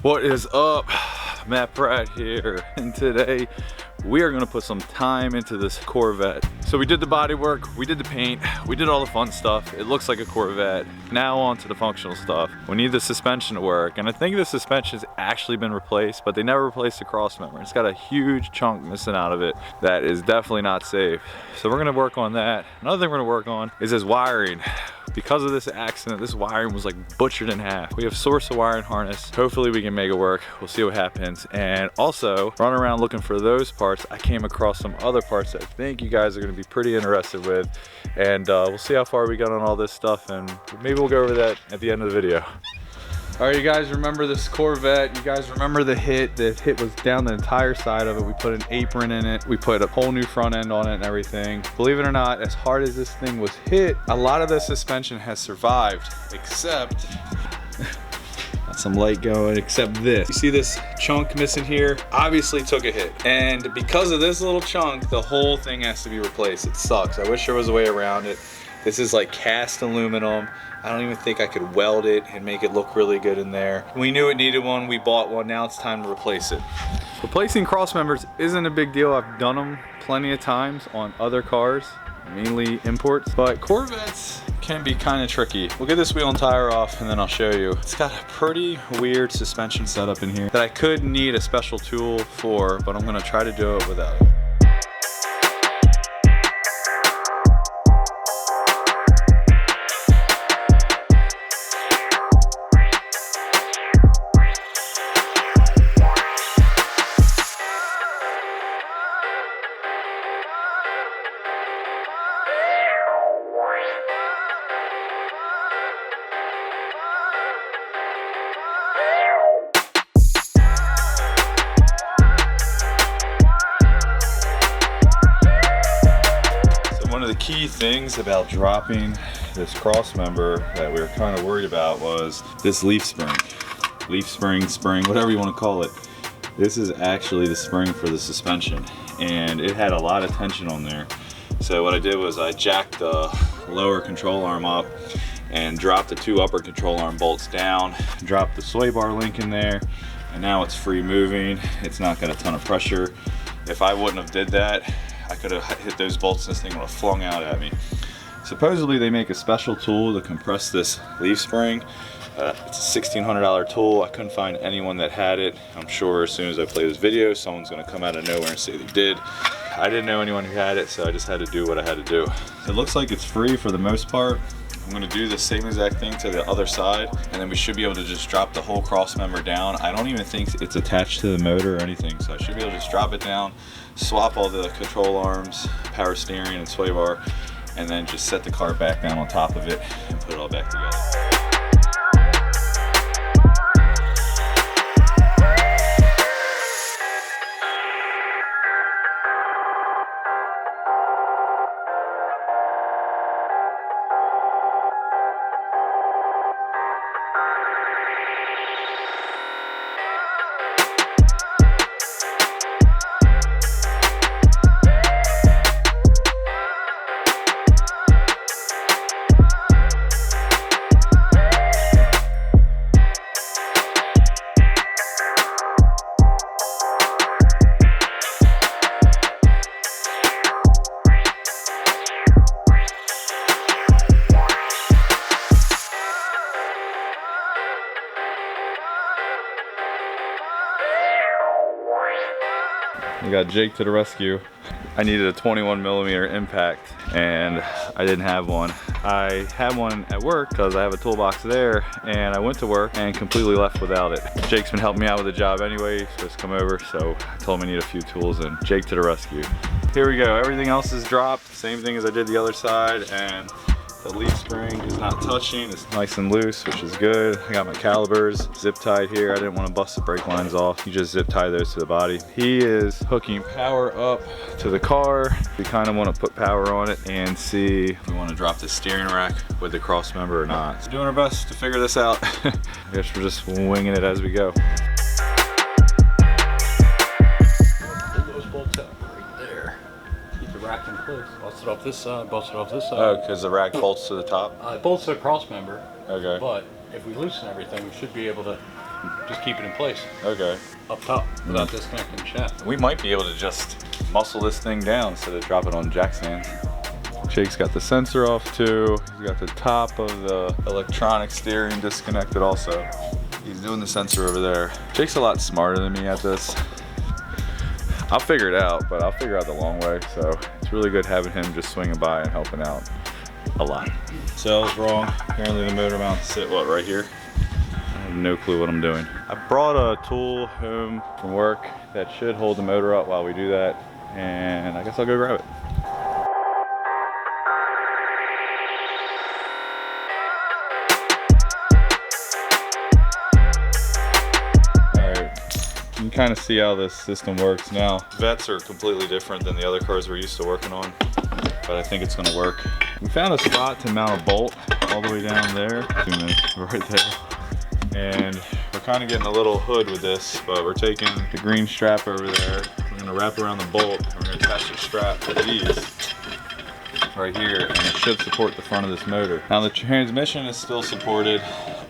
What is up? Matt Pratt here, and today we are gonna put some time into this Corvette. So we did the body work, we did the paint, we did all the fun stuff. It looks like a Corvette. Now on to the functional stuff. We need the suspension to work, and I think the suspension's actually been replaced, but they never replaced the crossmember. It's got a huge chunk missing out of it that is definitely not safe. So we're gonna work on that. Another thing we're gonna work on is this wiring. Because of this accident, this wiring was like butchered in half. We have source of wiring harness. Hopefully we can make it work. We'll see what happens. And also, running around looking for those parts, I came across some other parts that I think you guys are gonna be pretty interested with. And we'll see how far we got on all this stuff, and maybe we'll go over that at the end of the video. All right, you guys remember this Corvette? You guys remember the hit? The hit was down the entire side of it. We put an apron in it. We put a whole new front end on it and everything. Believe it or not, as hard as this thing was hit, a lot of the suspension has survived, except, got some light going, except this. You see this chunk missing here? Obviously took a hit. And because of this little chunk, the whole thing has to be replaced. It sucks. I wish there was a way around it. This is like cast aluminum. I don't even think I could weld it and make it look really good in there. We knew it needed one, we bought one, now it's time to replace it. Replacing cross members isn't a big deal. I've done them plenty of times on other cars, mainly imports, but Corvettes can be kind of tricky. We'll get this wheel and tire off and then I'll show you. It's got a pretty weird suspension setup in here that I could need a special tool for, but I'm gonna try to do it without it. One of the key things about dropping this cross member that we were kind of worried about was this leaf spring, whatever you want to call it. This is actually the spring for the suspension, and it had a lot of tension on there. So what I did was I jacked the lower control arm up and dropped the two upper control arm bolts down, dropped the sway bar link in there, and now it's free moving. It's not got a ton of pressure. If I wouldn't have did that, I could have hit those bolts and this thing would have flung out at me. Supposedly they make a special tool to compress this leaf spring. It's a $1,600 tool. I couldn't find anyone that had it. I'm sure as soon as I play this video, someone's gonna come out of nowhere and say they did. I didn't know anyone who had it, so I just had to do what I had to do. It looks like it's free for the most part. I'm gonna do the same exact thing to the other side, and then we should be able to just drop the whole cross member down. I don't even think it's attached to the motor or anything, so I should be able to just drop it down, swap all the control arms, power steering and sway bar, and then just set the car back down on top of it and put it all back together. We got Jake to the rescue. I needed a 21mm impact and I didn't have one. I had one at work because I have a toolbox there, and I went to work and completely left without it. Jake's been helping me out with the job anyway, he's supposed to come over, so I told him I need a few tools and Jake to the rescue. Here we go, everything else is dropped, same thing as I did the other side, and the leaf spring is not touching, it's nice and loose, which is good. I got my calipers zip tied here. I didn't want to bust the brake lines off. You just zip tie those to the body. He is hooking power up to the car. We kind of want to put power on it and see if we want to drop the steering rack with the cross member or not. So doing our best to figure this out. I guess we're just winging it as we go. Those bolts up right there. Keep the rack in place. Bust it off this side, bust it off this side. Oh, because the rack bolts to the top? It bolts to the cross member. Okay. But if we loosen everything, we should be able to just keep it in place Okay. up top without disconnecting the shaft. We might be able to just muscle this thing down instead of drop it on jack stands. Jake's got the sensor off too. He's got the top of the electronic steering disconnected also. He's doing the sensor over there. Jake's a lot smarter than me at this. I'll figure it out, but I'll figure out the long way. So it's really good having him just swinging by and helping out a lot. So I was wrong. Apparently the motor mounts sit, what, right here? I have no clue what I'm doing. I brought a tool home from work that should hold the motor up while we do that. And I guess I'll go grab it. You can kind of see how this system works now. Vets are completely different than the other cars we're used to working on, but I think it's gonna work. We found a spot to mount a bolt all the way down there. 2 minutes, right there. And we're kind of getting a little hood with this, but we're taking the green strap over there. We're gonna wrap around the bolt, and we're gonna attach the strap with these right here, and it should support the front of this motor. Now the transmission is still supported,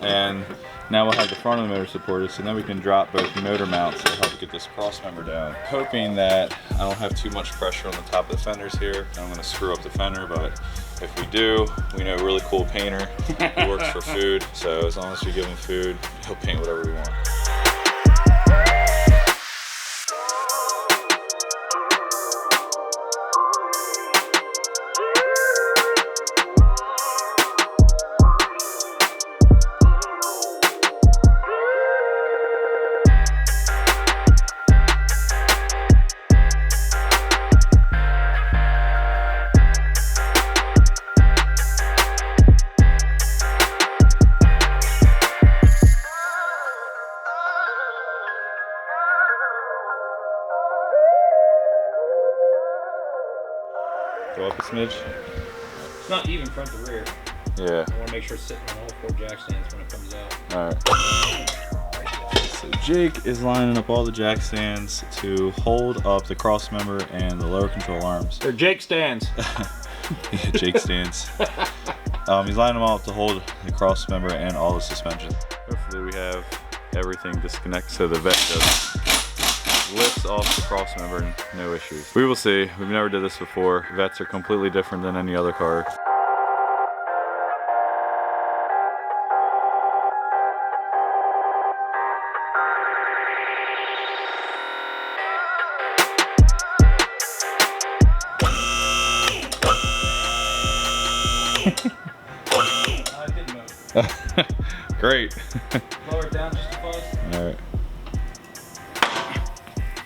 and now we'll have the front of the motor supported, so then we can drop both motor mounts to help get this cross member down. Hoping that I don't have too much pressure on the top of the fenders here. I'm gonna screw up the fender, but if we do, we know a really cool painter who works for food. So as long as we give him food, he'll paint whatever we want. Go up a smidge. It's not even front to rear. Yeah. I want to make sure it's sitting on all 4 jack stands when it comes out. Alright. So Jake is lining up all the jack stands to hold up the cross member and the lower control arms. They're Jake stands. Yeah, Jake stands. He's lining them all up to hold the cross member and all the suspension. Hopefully we have everything disconnected so the vet just lifts off the cross member and no issues. We will see. We've never did this before. Vets are completely different than any other car. I didn't move. Great. Lower it down just a fuzz. All right.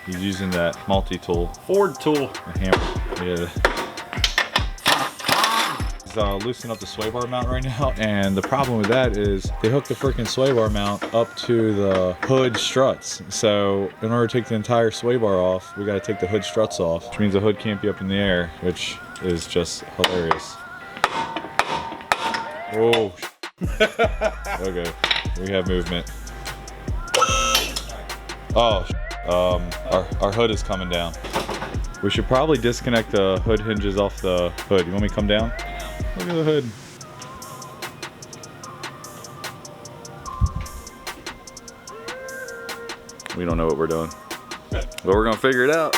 He's using that multi-tool. Ford tool. A hammer. Yeah. He's loosening up the sway bar mount right now, and the problem with that is they hook the freaking sway bar mount up to the hood struts. So in order to take the entire sway bar off, we got to take the hood struts off, which means the hood can't be up in the air, which is just hilarious. Oh. Okay, we have movement. Oh. Our hood is coming down. We should probably disconnect the hood hinges off the hood. You want me to come down? Look at the hood. We don't know what we're doing, but we're gonna figure it out.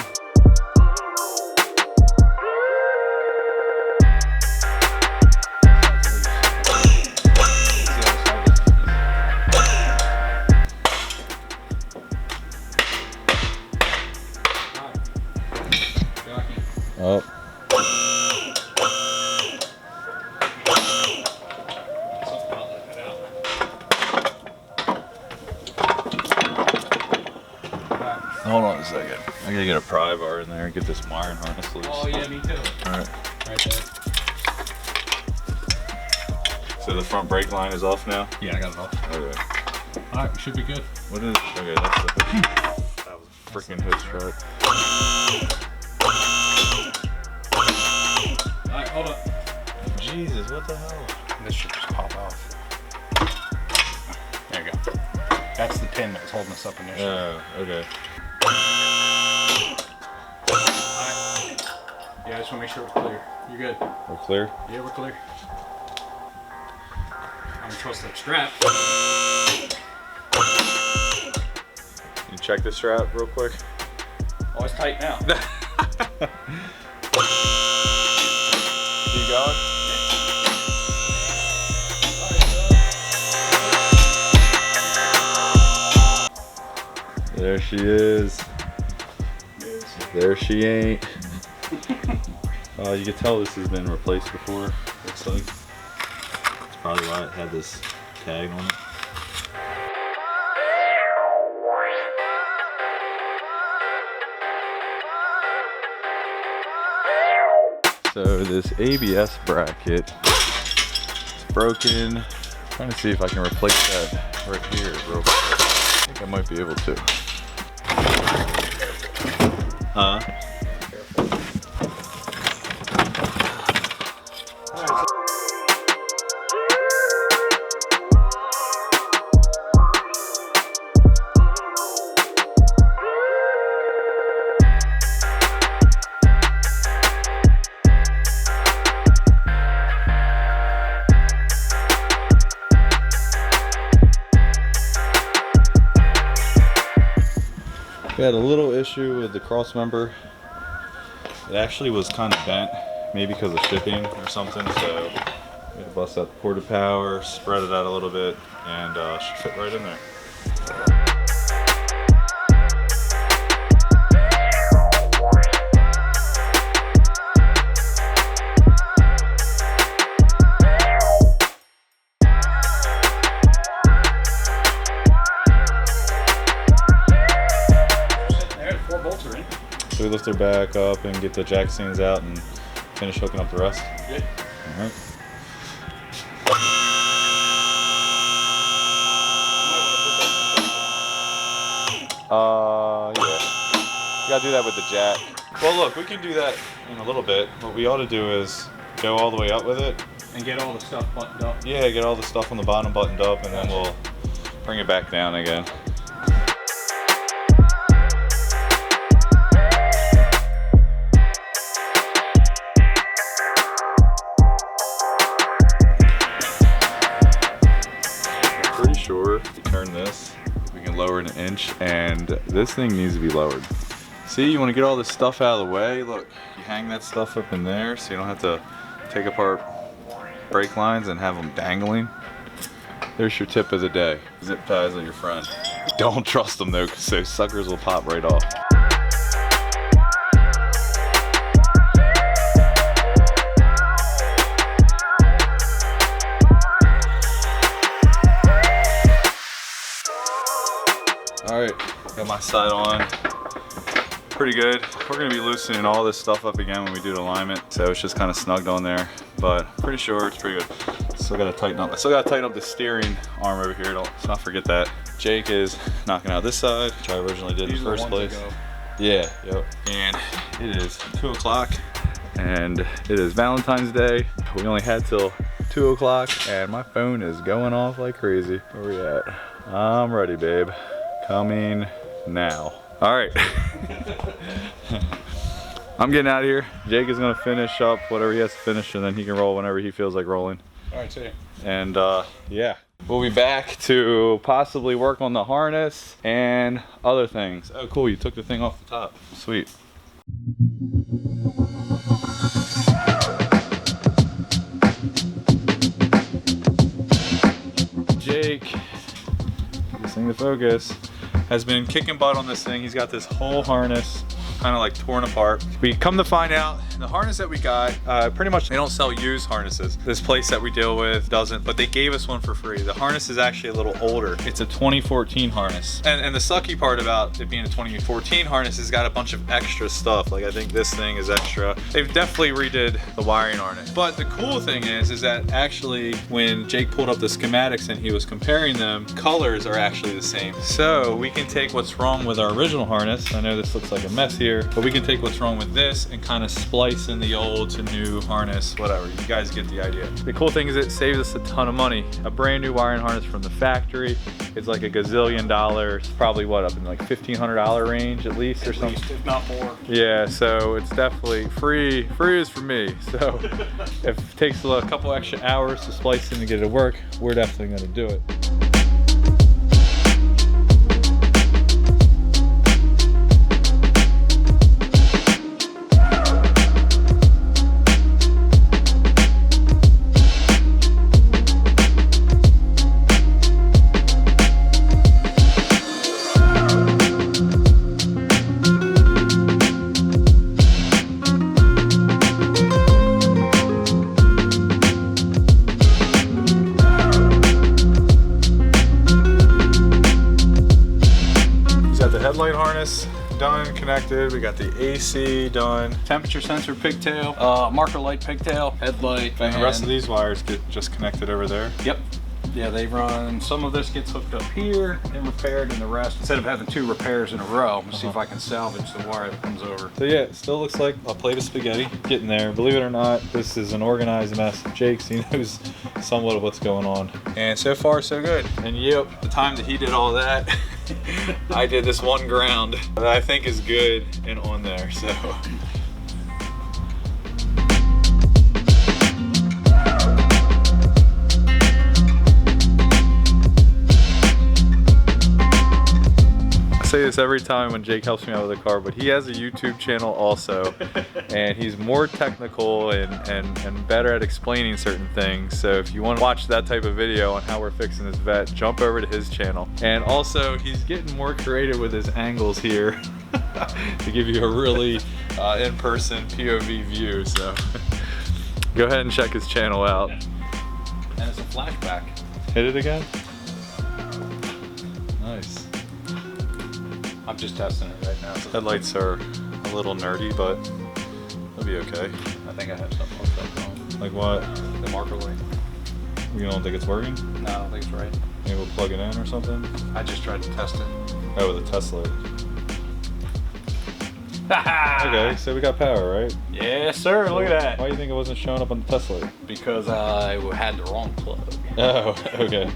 Oh. Hold on a second. I gotta get a pry bar in there and get this wiring harness loose. Oh yeah, me too. Alright. Right there. So the front brake line is off now? Yeah, I got it off. Okay. Alright, we should be good. What is, okay, that's the hood. That was a freaking hood strut. Alright, hold up. Jesus, what the hell? This should just pop off. There you go. That's the pin that was holding us up initially. Oh, okay. Alright. Yeah, I just want to make sure we're clear. You're good. We're clear? Yeah, we're clear. I'm gonna trust that strap. check the strap real quick. Oh, it's tight now. Keep going. There she is. There she ain't. You can tell this has been replaced before, looks like. That's probably why it had this tag on it. So this ABS bracket is broken. I'm trying to see if I can replace that right here real quick. I think I might be able to. We had a little issue with the cross member. It actually was kind of bent, maybe because of shipping or something, so we had to bust out the porta power, spread it out a little bit, and should fit right in there. So we lift her back up and get the jack stands out and finish hooking up the rest. Good. All right. Yeah. You gotta do that with the jack. Well, look, we can do that in a little bit. What we ought to do is go all the way up with it. And get all the stuff buttoned up. Yeah, get all the stuff on the bottom buttoned up, and then we'll bring it back down again. Sure, if you turn this, we can lower it an inch, and this thing needs to be lowered. See, you want to get all this stuff out of the way. Look, you hang that stuff up in there so you don't have to take apart brake lines and have them dangling. There's your tip of the day. Zip ties are your friend. Don't trust them though, because those suckers will pop right off. Alright, got my side on. Pretty good. We're going to be loosening all this stuff up again when we do the alignment, so it's just kind of snugged on there, but pretty sure it's pretty good. Still got to tighten up. I still got to tighten up the steering arm over here. Let's not forget that. Jake is knocking out this side, which I originally did in the first place. Yeah, yep. And it is 2 o'clock, and it is Valentine's Day. We only had till 2 o'clock, and my phone is going off like crazy. Where we at? I'm ready, babe. Coming now. All right. I'm getting out of here. Jake is gonna finish up whatever he has to finish, and then he can roll whenever he feels like rolling. All right, see you. And yeah, we'll be back to possibly work on the harness and other things. Oh, cool, you took the thing off the top. Sweet. Jake, this thing to focus, has been kicking butt on this thing. He's got this whole harness kind of like torn apart. We come to find out the harness that we got, pretty much they don't sell used harnesses. This place that we deal with doesn't, but they gave us one for free. The harness is actually a little older. It's a 2014 harness. And the sucky part about it being a 2014 harness is got a bunch of extra stuff. Like I think this thing is extra. They've definitely redid the wiring harness. But the cool thing is that actually when Jake pulled up the schematics and he was comparing them, colors are actually the same. So we can take what's wrong with our original harness. I know this looks like a mess here, but we can take what's wrong with this and kind of splice in the old to new harness, whatever. You guys get the idea. The cool thing is it saves us a ton of money. A brand new wiring harness from the factory is like $1 gazillion. Probably what, up in like $1,500 range at least or something? If not more. Yeah, so it's definitely free. Free is for me. So if it takes a couple extra hours to splice in to get it to work, we're definitely gonna do it. headlight harness done, connected. We got the AC done. Temperature sensor pigtail, marker light pigtail, headlight, And the rest of these wires get just connected over there. Yep. Yeah, they run, some of this gets hooked up here and repaired, and the rest, instead of having 2 repairs in a row, I'm gonna see if I can salvage the wire that comes over. So yeah, it still looks like a plate of spaghetti getting there. Believe it or not, this is an organized mess. Jake's, he knows somewhat of what's going on. And so far, so good. And yep, the time that he did all that, I did this one ground that I think is good and on there, so. I say this every time when Jake helps me out with a car, but he has a YouTube channel also, and he's more technical and better at explaining certain things. So if you want to watch that type of video on how we're fixing this vet, jump over to his channel. And also, he's getting more creative with his angles here to give you a really in-person POV view. So go ahead and check his channel out. And it's a flashback. Hit it again. Nice. I'm just testing it right now. Headlights are a little nerdy, but they'll be okay. I think I have something hooked up on. Like what? The marker light. You don't think it's working? No, I don't think it's right. Maybe we'll plug it in or something? I just tried to test it. Oh, with a test light. Okay, so we got power, right? Yes, sir. Look at that. Why do you think it wasn't showing up on the test light? Because I had the wrong plug. Oh, okay.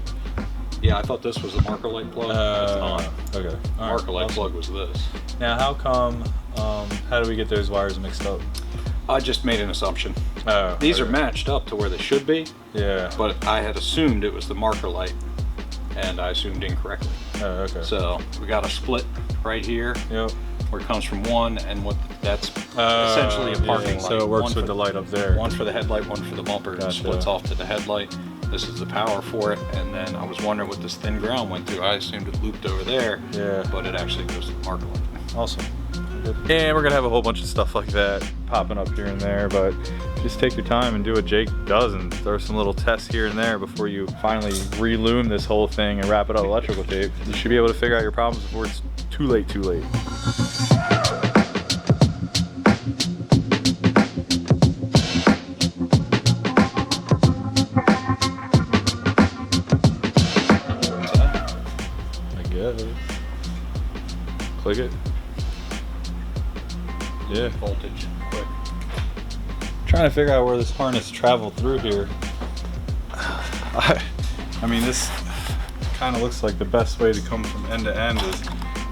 Yeah, I thought this was a marker light plug. It's not. Okay. The marker light plug was this. Now, how come, how do we get those wires mixed up? I just made an assumption. Oh, These are okay. matched up to where they should be, Yeah. but I had assumed it was the marker light, and I assumed incorrectly. Oh, okay. So we got a split right here Yep. where it comes from one, and what that's essentially a parking light. So it works One with for the light up there. One for the headlight, one for the bumper. It Gotcha. splits off to the headlight. This is the power for it, and then I was wondering what this thin ground went through. I assumed it looped over there, Yeah. but it actually goes to the marker light. Awesome. And we're gonna have a whole bunch of stuff like that popping up here and there, but just take your time and do what Jake does and throw some little tests here and there before you finally relume this whole thing and wrap it up with electrical tape. You should be able to figure out your problems before it's too late, too late. I guess. Click it. Yeah. Voltage, quick. Trying to figure out where this harness traveled through here. I mean, this kind of looks like the best way to come from end to end is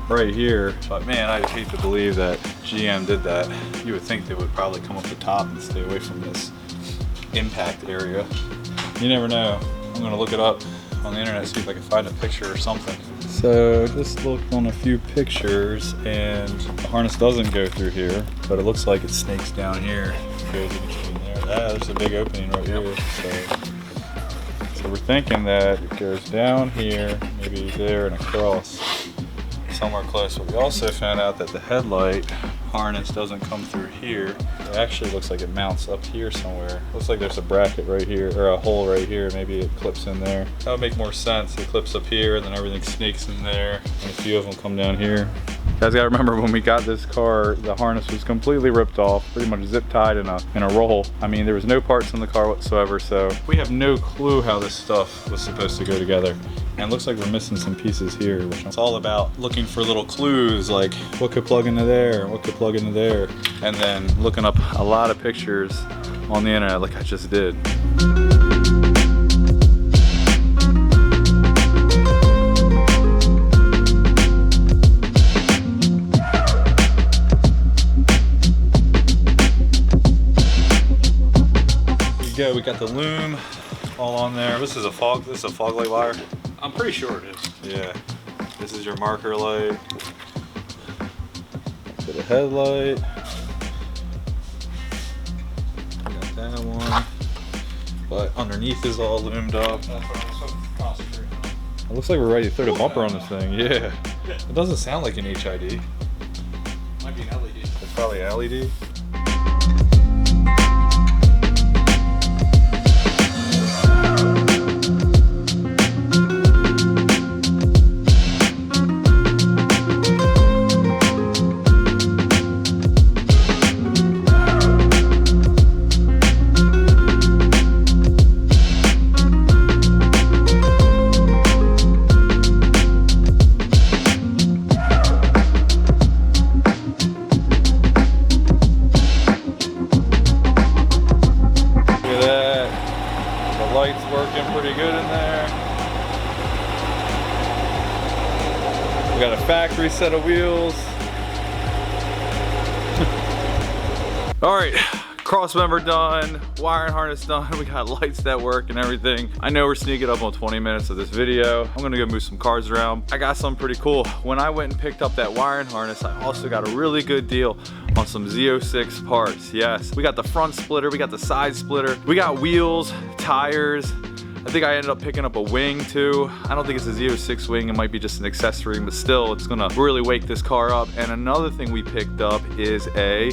right here. But man, I hate to believe that GM did that. You would think they would probably come up the top and stay away from this impact area. You never know. I'm gonna look it up on the internet, see if I can find a picture or something. So just looked on a few pictures and the harness doesn't go through here, but it looks like it snakes down here. Goes in between there. Ah, there's a big opening right here. So we're thinking that it goes down here, maybe there and across somewhere close. But we also found out that the headlight harness doesn't come through here. It actually looks like it mounts up here somewhere. Looks like there's a bracket right here, or a hole right here. Maybe it clips in there. That would make more sense. It clips up here, and then everything snakes in there, and a few of them come down here. You guys gotta remember, when we got this car, the harness was completely ripped off, pretty much zip tied in a roll. I mean, there was no parts in the car whatsoever, so we have no clue how this stuff was supposed to go together. And it looks like we're missing some pieces here, which it's all about looking for little clues, like what could plug into there, what could plug into there, and then looking up a lot of pictures on the internet like I just did. Go. We got the loom all on there. This is a fog light wire. I'm pretty sure it is. Yeah. This is your marker light. To the headlight. Got that one. But underneath is all loomed up. That's what I'm supposed to concentrate on. It looks like we're ready to throw the bumper on this thing. Yeah. It doesn't sound like an HID. Might be an LED. It's probably an LED. We got a factory set of wheels. All right, cross member done, wiring harness done. We got lights that work and everything. I know we're sneaking up on 20 minutes of this video. I'm gonna go move some cars around. I got something pretty cool. When I went and picked up that wiring harness, I also got a really good deal on some Z06 parts. Yes, we got the front splitter, we got the side splitter, we got wheels, tires. I think I ended up picking up a wing too. I don't think it's a Z06 wing, it might be just an accessory, but still, it's gonna really wake this car up. And another thing we picked up is a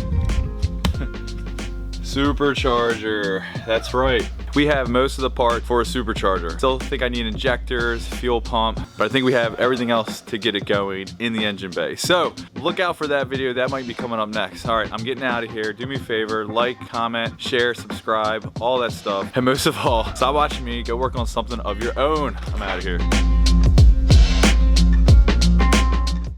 supercharger. That's right. We have most of the part for a supercharger. Still think I need injectors, fuel pump, but I think we have everything else to get it going in the engine bay. So look out for that video. That might be coming up next. All right, I'm getting out of here. Do me a favor, like, comment, share, subscribe, all that stuff. And most of all, stop watching me, go work on something of your own. I'm out of here.